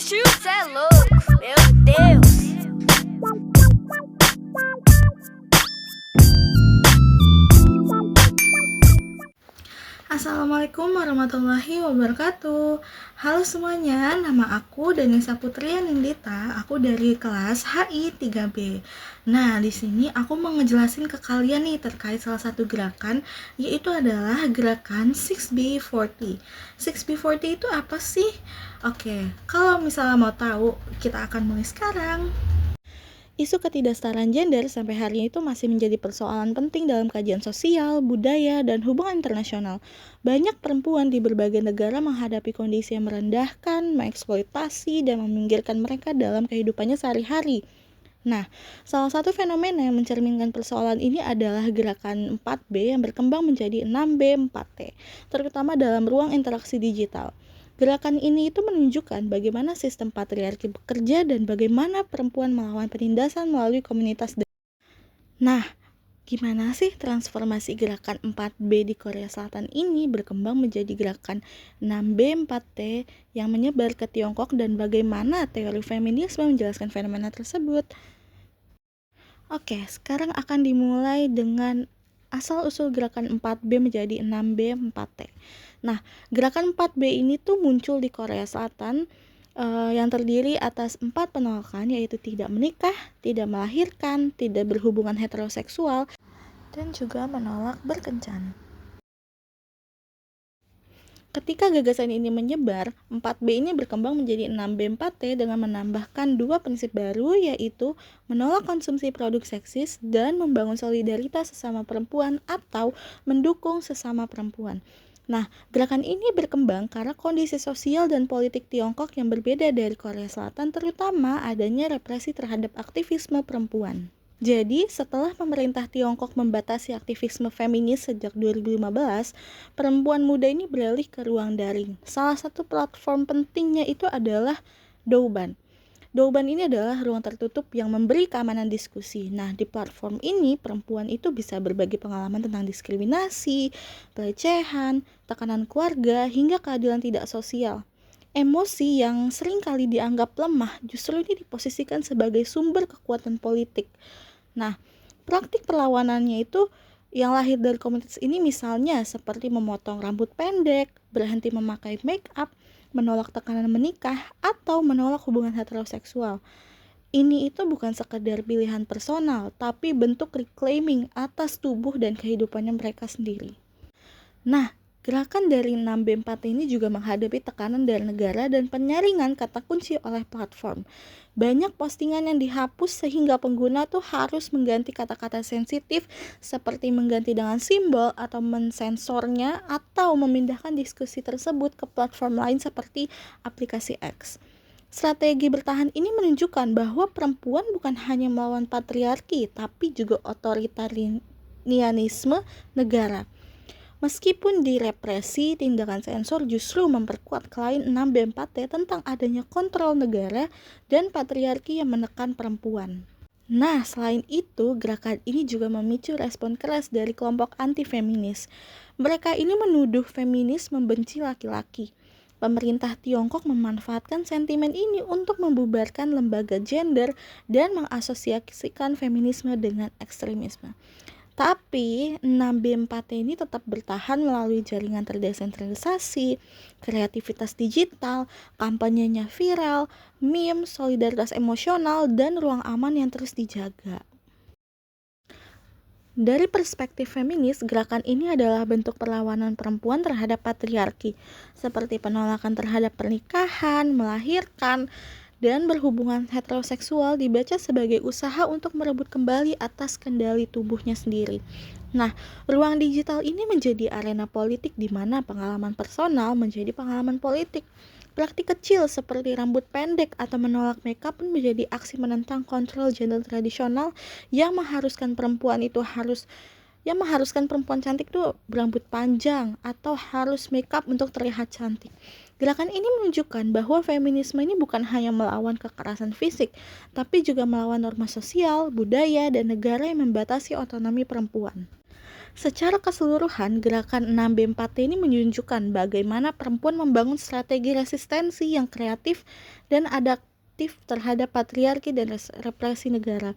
shoes, cê é louco, meu Deus. Assalamualaikum warahmatullahi wabarakatuh. Halo semuanya, nama aku Danisa Putri Nindita. Aku dari kelas HI 3B. Nah, di sini aku mau ngejelasin ke kalian nih terkait salah satu gerakan, yaitu adalah gerakan 6B40. 6B40 itu apa sih? Oke, kalau misalnya mau tahu, kita akan mulai sekarang. Isu ketidaksetaraan gender sampai hari ini itu masih menjadi persoalan penting dalam kajian sosial, budaya, dan hubungan internasional. Banyak perempuan di berbagai negara menghadapi kondisi yang merendahkan, mengeksploitasi, dan meminggirkan mereka dalam kehidupannya sehari-hari. Nah, salah satu fenomena yang mencerminkan persoalan ini adalah gerakan 4B yang berkembang menjadi 6B 4T, terutama dalam ruang interaksi digital. Gerakan ini itu menunjukkan bagaimana sistem patriarki bekerja dan bagaimana perempuan melawan penindasan melalui komunitas. Nah, gimana sih transformasi gerakan 4B di Korea Selatan ini berkembang menjadi gerakan 6B 4T yang menyebar ke Tiongkok dan bagaimana teori feminisme menjelaskan fenomena tersebut? Oke, sekarang akan dimulai dengan asal-usul gerakan 4B menjadi 6B 4T. Nah, gerakan 4B ini tuh muncul di Korea Selatan yang terdiri atas 4 penolakan, yaitu tidak menikah, tidak melahirkan, tidak berhubungan heteroseksual, dan juga menolak berkencan. Ketika gagasan ini menyebar, 4B ini berkembang menjadi 6B 4T dengan menambahkan dua prinsip baru, yaitu menolak konsumsi produk seksis dan membangun solidaritas sesama perempuan atau mendukung sesama perempuan. Nah, gerakan ini berkembang karena kondisi sosial dan politik Tiongkok yang berbeda dari Korea Selatan, terutama adanya represi terhadap aktivisme perempuan. Jadi, setelah pemerintah Tiongkok membatasi aktivisme feminis sejak 2015, perempuan muda ini beralih ke ruang daring. Salah satu platform pentingnya itu adalah Douban. Douban ini adalah ruang tertutup yang memberi keamanan diskusi. Nah, di platform ini perempuan itu bisa berbagi pengalaman tentang diskriminasi, pelecehan, tekanan keluarga, hingga keadilan tidak sosial. Emosi yang sering kali dianggap lemah justru ini diposisikan sebagai sumber kekuatan politik. Nah, praktik perlawanannya itu yang lahir dari komunitas ini misalnya seperti memotong rambut pendek, berhenti memakai make up, menolak tekanan menikah, atau menolak hubungan heteroseksual. Ini itu bukan sekedar pilihan personal, tapi bentuk reclaiming atas tubuh dan kehidupannya mereka sendiri. Nah, gerakan dari 6B4 ini juga menghadapi tekanan dari negara dan penyaringan kata kunci oleh platform. Banyak postingan yang dihapus sehingga pengguna tuh harus mengganti kata-kata sensitif seperti mengganti dengan simbol atau mensensornya atau memindahkan diskusi tersebut ke platform lain seperti aplikasi X. Strategi bertahan ini menunjukkan bahwa perempuan bukan hanya melawan patriarki tapi juga otoritarianisme negara. Meskipun direpresi, tindakan sensor justru memperkuat klaim 6B4T tentang adanya kontrol negara dan patriarki yang menekan perempuan. Nah, selain itu, gerakan ini juga memicu respon keras dari kelompok anti-feminis. Mereka ini menuduh feminis membenci laki-laki. Pemerintah Tiongkok memanfaatkan sentimen ini untuk membubarkan lembaga gender dan mengasosiasikan feminisme dengan ekstremisme. Tapi 6B4T ini tetap bertahan melalui jaringan terdesentralisasi, kreativitas digital, kampanyenya viral, meme, solidaritas emosional, dan ruang aman yang terus dijaga. Dari perspektif feminis, gerakan ini adalah bentuk perlawanan perempuan terhadap patriarki, seperti penolakan terhadap pernikahan, melahirkan, dan berhubungan heteroseksual dibaca sebagai usaha untuk merebut kembali atas kendali tubuhnya sendiri. Nah, ruang digital ini menjadi arena politik di mana pengalaman personal menjadi pengalaman politik. Praktik kecil seperti rambut pendek atau menolak makeup pun menjadi aksi menentang kontrol gender tradisional yang mengharuskan perempuan cantik tuh berambut panjang atau harus makeup untuk terlihat cantik. Gerakan ini menunjukkan bahwa feminisme ini bukan hanya melawan kekerasan fisik, tapi juga melawan norma sosial, budaya, dan negara yang membatasi otonomi perempuan. Secara keseluruhan, gerakan 6B4T ini menunjukkan bagaimana perempuan membangun strategi resistensi yang kreatif dan adaptif terhadap patriarki dan represi negara.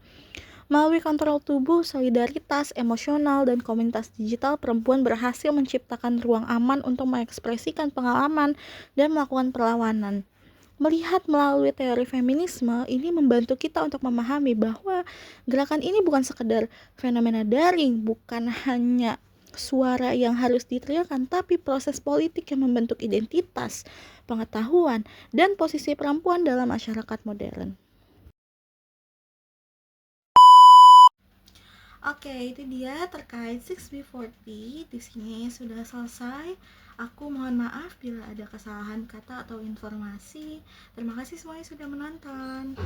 Melalui kontrol tubuh, solidaritas emosional, dan komunitas digital, perempuan berhasil menciptakan ruang aman untuk mengekspresikan pengalaman dan melakukan perlawanan. Melihat melalui teori feminisme, ini membantu kita untuk memahami bahwa gerakan ini bukan sekedar fenomena daring, bukan hanya suara yang harus diteriakkan, tapi proses politik yang membentuk identitas, pengetahuan, dan posisi perempuan dalam masyarakat modern. Oke, itu dia terkait 6B40. Di sini sudah selesai. Aku mohon maaf bila ada kesalahan kata atau informasi. Terima kasih semuanya sudah menonton.